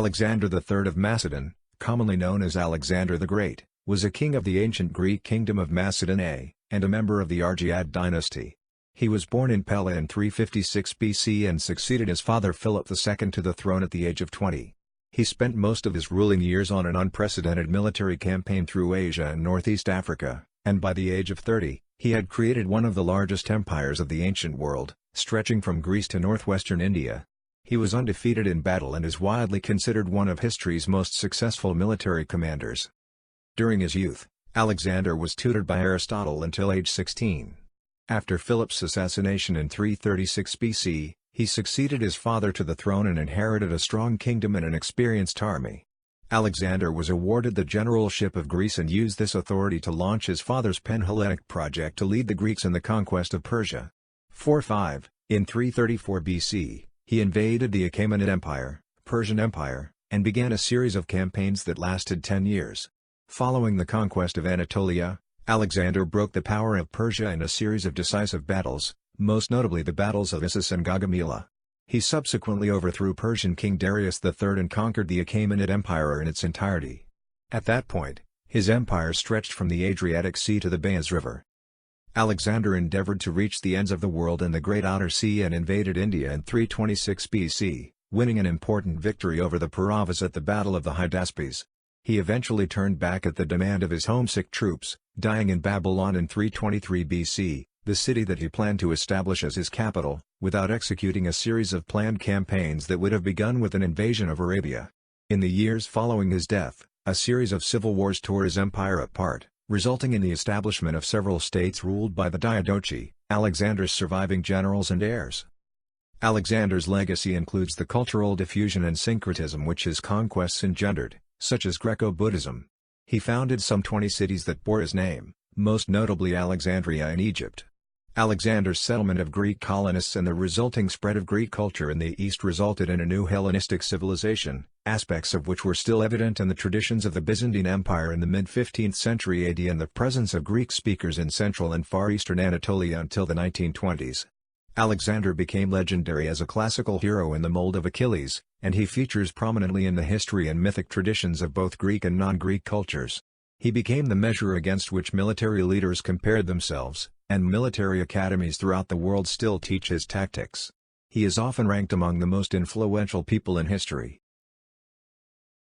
Alexander III of Macedon, commonly known as Alexander the Great, was a king of the ancient Greek kingdom of Macedon and a member of the Argead dynasty. He was born in Pella in 356 BC and succeeded his father Philip II to the throne at the age of 20. He spent most of his ruling years on an unprecedented military campaign through Asia and Northeast Africa, and by the age of 30, he had created one of the largest empires of the ancient world, stretching from Greece to northwestern India. He was undefeated in battle and is widely considered one of history's most successful military commanders. During his youth, Alexander was tutored by Aristotle until age 16. After Philip's assassination in 336 BC, he succeeded his father to the throne and inherited a strong kingdom and an experienced army. Alexander was awarded the generalship of Greece and used this authority to launch his father's Pan-Hellenic project to lead the Greeks in the conquest of Persia. 4-5, in 334 BC, he invaded the Achaemenid Empire, Persian Empire, and began a series of campaigns that lasted 10 years. Following the conquest of Anatolia, Alexander broke the power of Persia in a series of decisive battles, most notably the battles of Issus and Gaugamela. He subsequently overthrew Persian king Darius III and conquered the Achaemenid Empire in its entirety. At that point, his empire stretched from the Adriatic Sea to the Beas River. Alexander endeavored to reach the ends of the world in the Great Outer Sea and invaded India in 326 BC, winning an important victory over the Pauravas at the Battle of the Hydaspes. He eventually turned back at the demand of his homesick troops, dying in Babylon in 323 BC, the city that he planned to establish as his capital, without executing a series of planned campaigns that would have begun with an invasion of Arabia. In the years following his death, a series of civil wars tore his empire apart, resulting in the establishment of several states ruled by the Diadochi, Alexander's surviving generals and heirs. Alexander's legacy includes the cultural diffusion and syncretism which his conquests engendered, such as Greco-Buddhism. He founded some 20 cities that bore his name, most notably Alexandria in Egypt. Alexander's settlement of Greek colonists and the resulting spread of Greek culture in the East resulted in a new Hellenistic civilization, aspects of which were still evident in the traditions of the Byzantine Empire in the mid-15th century AD and the presence of Greek speakers in Central and Far Eastern Anatolia until the 1920s. Alexander became legendary as a classical hero in the mold of Achilles, and he features prominently in the history and mythic traditions of both Greek and non-Greek cultures. He became the measure against which military leaders compared themselves, and military academies throughout the world still teach his tactics. He is often ranked among the most influential people in history.